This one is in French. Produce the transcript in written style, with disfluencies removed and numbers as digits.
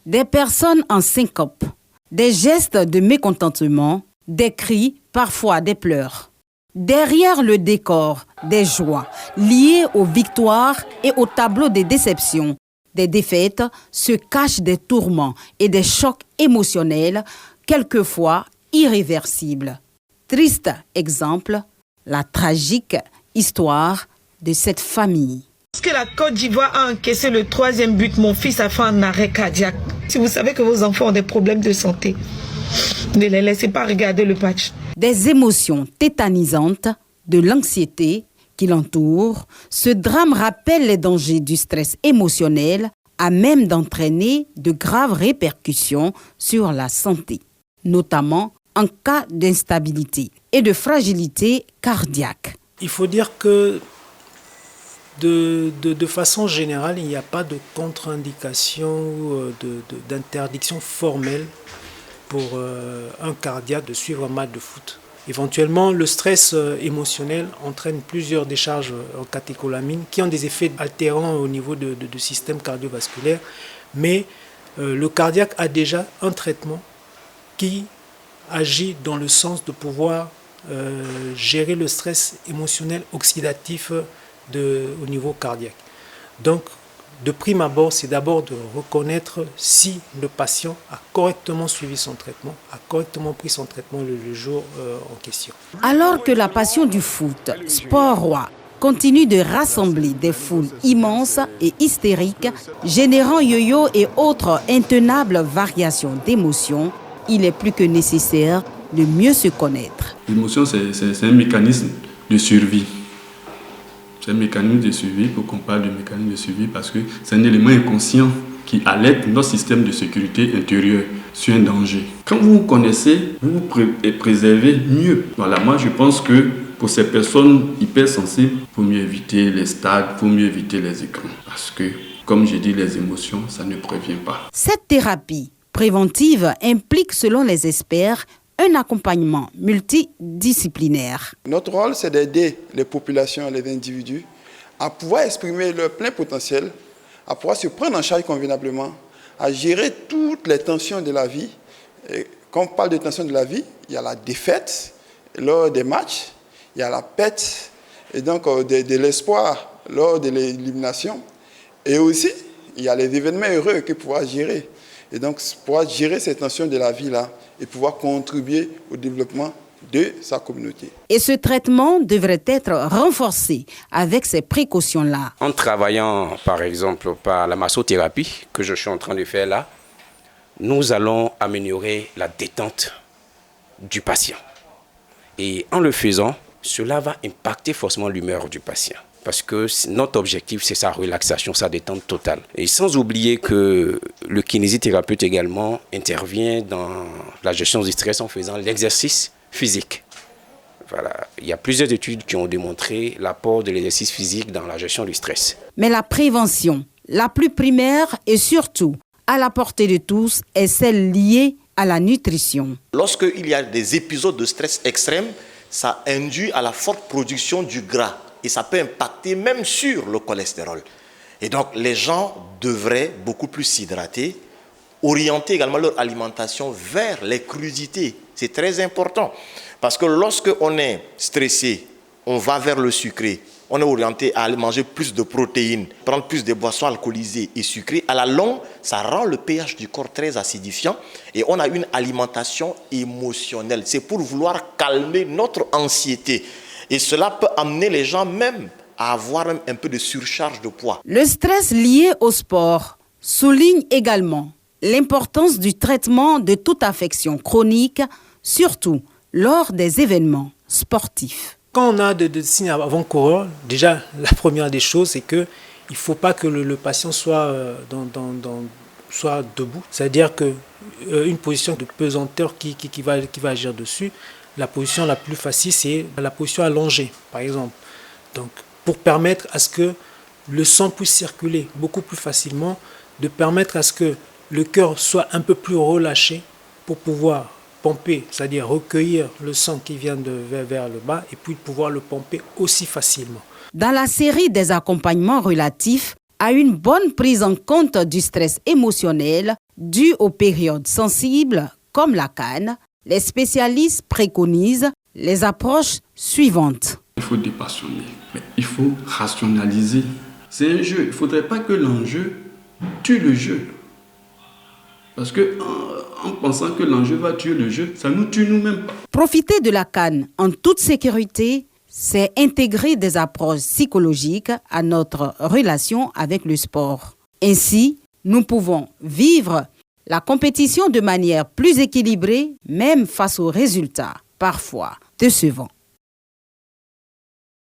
des personnes en syncope, des gestes de mécontentement, des cris, parfois des pleurs. Derrière le décor des joies liées aux victoires et au tableau des déceptions, des défaites, se cachent des tourments et des chocs émotionnels, quelquefois irréversibles. Triste exemple, la tragique histoire de cette famille. Lorsque la Côte d'Ivoire a encaissé le 3e but, mon fils a fait un arrêt cardiaque. Si vous savez que vos enfants ont des problèmes de santé, ne les laissez pas regarder le match. Des émotions tétanisantes, de l'anxiété qui l'entoure, ce drame rappelle les dangers du stress émotionnel à même d'entraîner de graves répercussions sur la santé, notamment en cas d'instabilité et de fragilité cardiaque. Il faut dire que de façon générale, il n'y a pas de contre-indication, d'interdiction formelle pour un cardiaque de suivre un match de foot. Éventuellement, le stress émotionnel entraîne plusieurs décharges en catécholamine qui ont des effets altérants au niveau du système cardiovasculaire, mais le cardiaque a déjà un traitement qui agit dans le sens de pouvoir gérer le stress émotionnel oxydatif au niveau cardiaque. Donc, de prime abord, c'est d'abord de reconnaître si le patient a correctement suivi son traitement, a correctement pris son traitement le jour en question. Alors que la passion du foot, sport roi, continue de rassembler des foules immenses et hystériques, générant yo-yo et autres intenables variations d'émotions, il est plus que nécessaire de mieux se connaître. L'émotion, c'est un mécanisme de survie. C'est un mécanisme de survie, pour qu'on parle de mécanisme de survie, parce que c'est un élément inconscient qui alerte notre système de sécurité intérieure sur un danger. Quand vous vous connaissez, vous vous préservez mieux. Voilà, moi je pense que pour ces personnes hypersensibles, il faut mieux éviter les stades, il faut mieux éviter les écrans. Parce que, comme j'ai dit, les émotions, ça ne prévient pas. Cette thérapie préventive implique, selon les experts, un accompagnement multidisciplinaire. Notre rôle, c'est d'aider les populations, les individus à pouvoir exprimer leur plein potentiel, à pouvoir se prendre en charge convenablement, à gérer toutes les tensions de la vie. Et quand on parle de tensions de la vie, il y a la défaite lors des matchs, il y a la perte et donc de l'espoir lors de l'élimination. Et aussi, il y a les événements heureux qu'il faut pouvoir gérer. Et donc, pouvoir gérer ces tensions de la vie-là et pouvoir contribuer au développement de sa communauté. Et ce traitement devrait être renforcé avec ces précautions-là. En travaillant, par exemple, par la massothérapie que je suis en train de faire là, nous allons améliorer la détente du patient. Et en le faisant, cela va impacter forcément l'humeur du patient. Parce que notre objectif, c'est sa relaxation, sa détente totale. Et sans oublier que le kinésithérapeute également intervient dans la gestion du stress en faisant l'exercice physique. Voilà. Il y a plusieurs études qui ont démontré l'apport de l'exercice physique dans la gestion du stress. Mais la prévention, la plus primaire et surtout à la portée de tous, est celle liée à la nutrition. Lorsqu'il y a des épisodes de stress extrême, ça induit à la forte production du gras. Et ça peut impacter même sur le cholestérol. Et donc, les gens devraient beaucoup plus s'hydrater, orienter également leur alimentation vers les crudités. C'est très important. Parce que lorsqu'on est stressé, on va vers le sucré. On est orienté à manger plus de protéines, prendre plus de boissons alcoolisées et sucrées. À la longue, ça rend le pH du corps très acidifiant. Et on a une alimentation émotionnelle. C'est pour vouloir calmer notre anxiété. Et cela peut amener les gens même à avoir un peu de surcharge de poids. Le stress lié au sport souligne également l'importance du traitement de toute affection chronique, surtout lors des événements sportifs. Quand on a des signes avant-coureurs, déjà la première des choses, c'est qu'il ne faut pas que le patient soit, soit debout. C'est-à-dire qu'une position de pesanteur qui va agir dessus. La position la plus facile, c'est la position allongée, par exemple. Donc, pour permettre à ce que le sang puisse circuler beaucoup plus facilement, de permettre à ce que le cœur soit un peu plus relâché pour pouvoir pomper, c'est-à-dire recueillir le sang qui vient vers le bas et puis pouvoir le pomper aussi facilement. Dans la série des accompagnements relatifs à une bonne prise en compte du stress émotionnel, Dû aux périodes sensibles comme la CAN, les spécialistes préconisent les approches suivantes. Il faut dépassionner, mais il faut rationaliser. C'est un jeu. Il ne faudrait pas que l'enjeu tue le jeu. Parce que en pensant que l'enjeu va tuer le jeu, ça nous tue nous-mêmes. Profiter de la CAN en toute sécurité, c'est intégrer des approches psychologiques à notre relation avec le sport. Ainsi, nous pouvons vivre la compétition de manière plus équilibrée, même face aux résultats, parfois décevants.